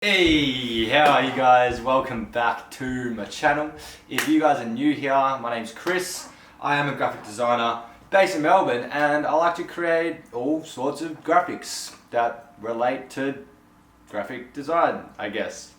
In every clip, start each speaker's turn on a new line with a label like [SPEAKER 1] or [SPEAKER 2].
[SPEAKER 1] Hey, how are you guys? Welcome back to my channel. If you guys are new here, my name's Chris. I am a graphic designer based in Melbourne and I like to create all sorts of graphics that relate to graphic design, I guess.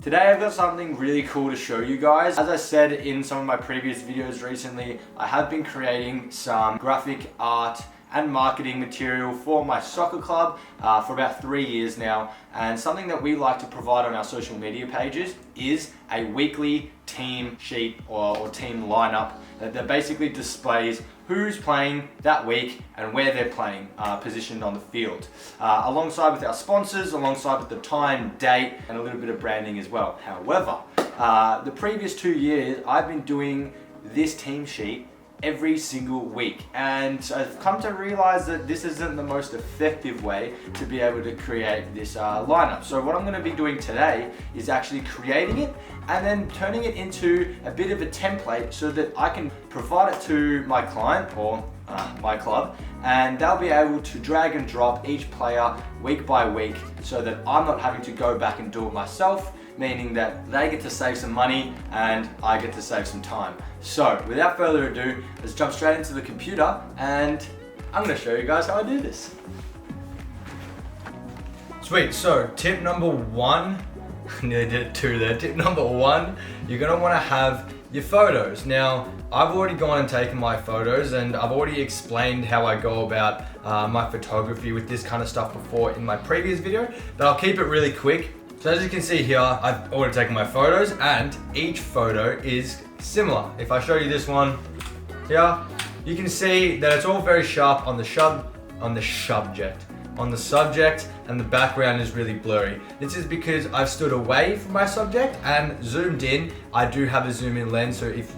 [SPEAKER 1] Today I've got something really cool to show you guys. As I said in some of my previous videos recently, I have been creating some graphic art and marketing material for my soccer club for about 3 years now, and something that we like to provide on our social media pages is a weekly team sheet or team lineup that basically displays who's playing that week and where they're playing, positioned on the field, alongside with our sponsors, alongside with the time, date, and a little bit of branding as well. However, the previous 2 years I've been doing this team sheet every single week, and I've come to realize that this isn't the most effective way to be able to create this lineup. So what I'm going to be doing today is actually creating it and then turning it into a bit of a template so that I can provide it to my client or my club, and they'll be able to drag and drop each player week by week so that I'm not having to go back and do it myself, meaning that they get to save some money and I get to save some time. So without further ado, let's jump straight into the computer and I'm going to show you guys how I do this. Sweet, so tip number one, nearly did it two there. Tip number one, you're going to want to have your photos. Now, I've already gone and taken my photos and I've already explained how I go about my photography with this kind of stuff before in my previous video, but I'll keep it really quick. So as you can see here, I've already taken my photos and each photo is similar. If I show you this one here, you can see that it's all very sharp on the subject, and the background is really blurry. This is because I've stood away from my subject and zoomed in. I do have a zoom in lens, so if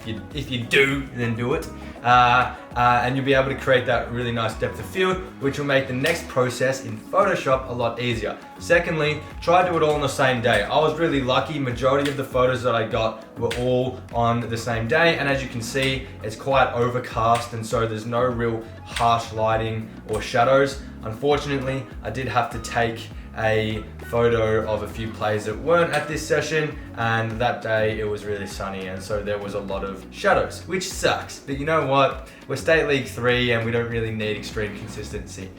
[SPEAKER 1] you do, then do it. And you'll be able to create that really nice depth of field, which will make the next process in Photoshop a lot easier. Secondly, try to do it all on the same day. I was really lucky, majority of the photos that I got were all on the same day, and as you can see, it's quite overcast, and so there's no real harsh lighting or shadows. Unfortunately, I did have to take a photo of a few players that weren't at this session, and that day it was really sunny, and so there was a lot of shadows, which sucks. But you know what? We're State League 3 and we don't really need extreme consistency.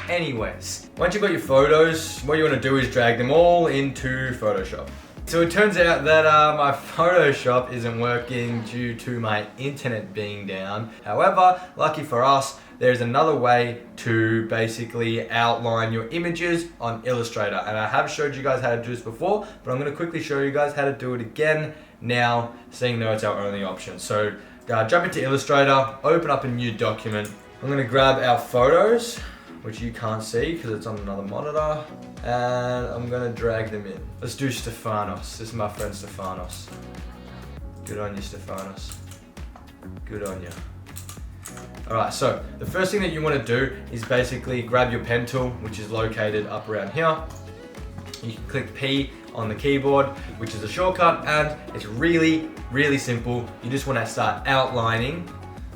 [SPEAKER 1] Anyways, once you've got your photos, what you want to do is drag them all into Photoshop. So it turns out that my Photoshop isn't working due to my internet being down. However, lucky for us, there's another way to basically outline your images on Illustrator. And I have showed you guys how to do this before, but I'm going to quickly show you guys how to do it again now, seeing though it's our only option. So jump into Illustrator, open up a new document. I'm going to grab our photos, which you can't see because it's on another monitor, and I'm gonna drag them in. Let's do Stefanos. This is my friend Stefanos. Good on you, Stefanos. Good on you. Alright, so the first thing that you want to do is basically grab your pen tool, which is located up around here. You can click P on the keyboard, which is a shortcut, and it's really, really simple. You just want to start outlining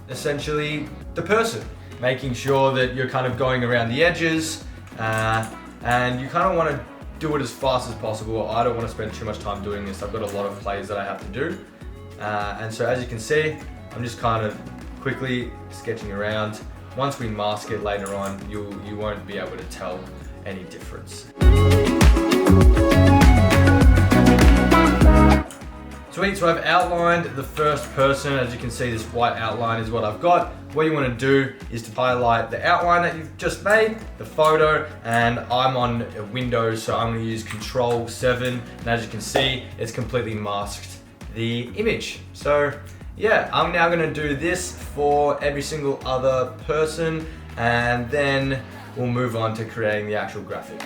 [SPEAKER 1] essentially the person, making sure that you're kind of going around the edges, and you kind of want to do it as fast as possible. I don't want to spend too much time doing this. I've got a lot of plays that I have to do, and so as you can see, I'm just kind of quickly sketching around. Once we mask it later on, you won't be able to tell any difference. Sweet, so I've outlined the first person. As you can see, this white outline is what I've got. What you want to do is to highlight the outline that you've just made, the photo, and I'm on Windows, so I'm going to use Control 7, and as you can see, it's completely masked the image. So yeah, I'm now going to do this for every single other person, and then we'll move on to creating the actual graphic.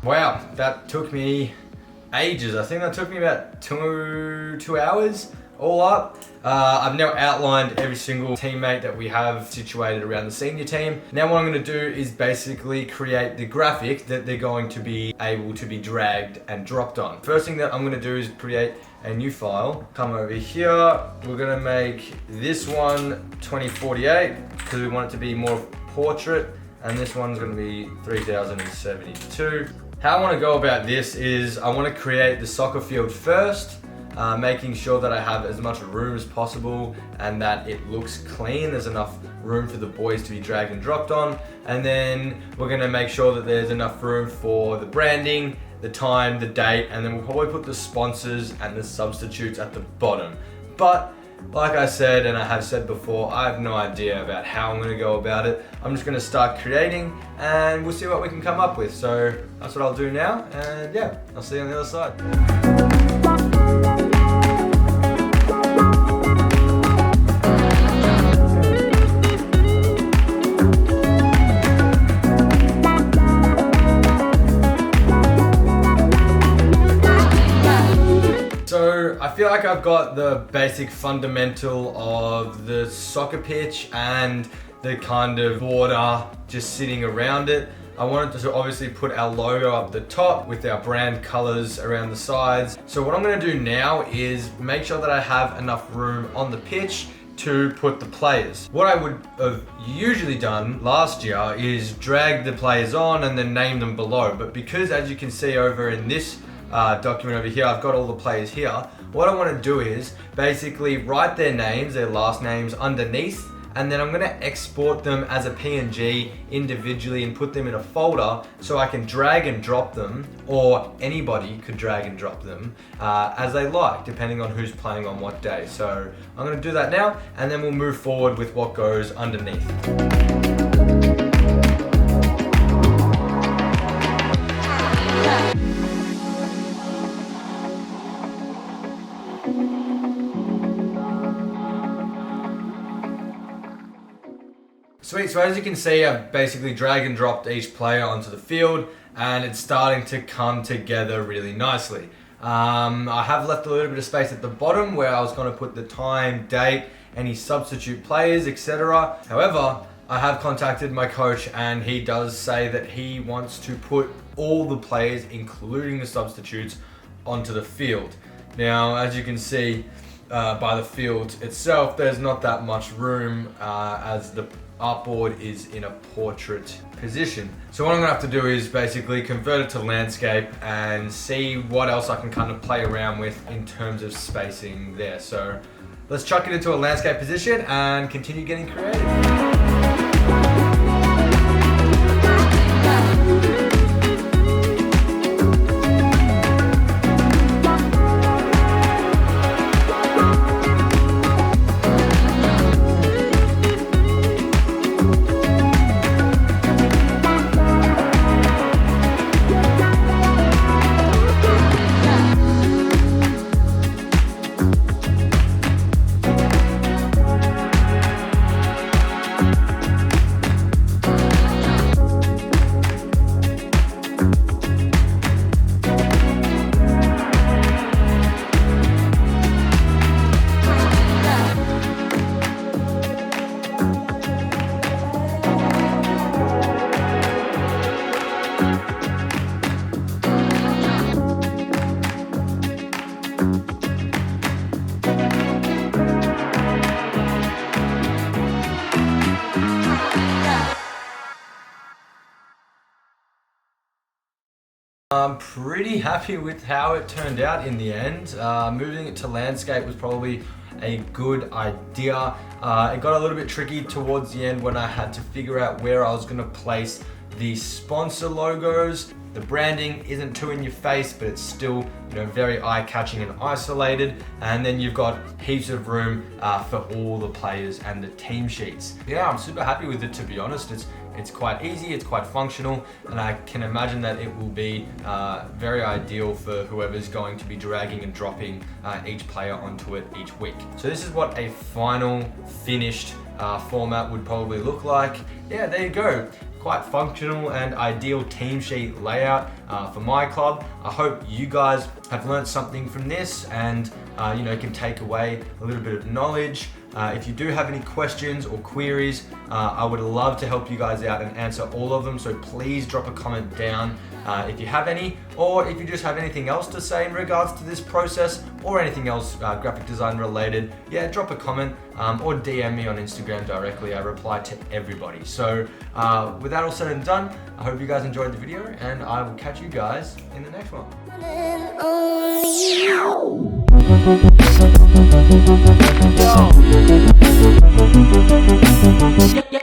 [SPEAKER 1] Wow, that took me ages. I think that took me about two hours all up. I've now outlined every single teammate that we have situated around the senior team. Now what I'm going to do is basically create the graphic that they're going to be able to be dragged and dropped on. First thing that I'm going to do is create a new file. Come over here. We're going to make this one 2048 because we want it to be more portrait, and this one's going to be 3072. How I want to go about this is I want to create the soccer field first, making sure that I have as much room as possible and that it looks clean. There's enough room for the boys to be dragged and dropped on. And then we're gonna make sure that there's enough room for the branding, the time, the date, and then we'll probably put the sponsors and the substitutes at the bottom. But like I said, and I have said before, I have no idea about how I'm gonna go about it. I'm just gonna start creating and we'll see what we can come up with. So that's what I'll do now, and yeah, I'll see you on the other side. So I feel like I've got the basic fundamental of the soccer pitch and the kind of border just sitting around it. I wanted to obviously put our logo up the top with our brand colors around the sides. So what I'm gonna do now is make sure that I have enough room on the pitch to put the players. What I would have usually done last year is drag the players on and then name them below. But because, as you can see over in this document over here, I've got all the players here. What I want to do is basically write their names, their last names underneath, and then I'm going to export them as a PNG individually and put them in a folder so I can drag and drop them, or anybody could drag and drop them as they like, depending on who's playing on what day. So I'm going to do that now, and then we'll move forward with what goes underneath. Sweet, so as you can see, I've basically drag and dropped each player onto the field and it's starting to come together really nicely. I have left a little bit of space at the bottom where I was going to put the time, date, any substitute players, etc. However, I have contacted my coach and he does say that he wants to put all the players, including the substitutes, onto the field. Now, as you can see by the field itself, there's not that much room as the artboard is in a portrait position. So what I'm gonna have to do is basically convert it to landscape and see what else I can kind of play around with in terms of spacing there. So let's chuck it into a landscape position and continue getting creative. I'm pretty happy with how it turned out in the end. Moving it to landscape was probably a good idea. It got a little bit tricky towards the end when I had to figure out where I was going to place the sponsor logos. The branding isn't too in your face, but it's still, very eye-catching and isolated. And then you've got heaps of room for all the players and the team sheets. Yeah, I'm super happy with it, to be honest. It's quite easy, it's quite functional, and I can imagine that it will be very ideal for whoever's going to be dragging and dropping each player onto it each week. So this is what a final finished format would probably look like. Yeah, there you go. quite functional and ideal team sheet layout for my club. I hope you guys have learned something from this and can take away a little bit of knowledge. If you do have any questions or queries, I would love to help you guys out and answer all of them. So please drop a comment down if you have any, or if you just have anything else to say in regards to this process or anything else graphic design related. Yeah, drop a comment or DM me on Instagram directly. I reply to everybody. So with that all said and done, I hope you guys enjoyed the video, and I will catch you guys in the next one. Yeah.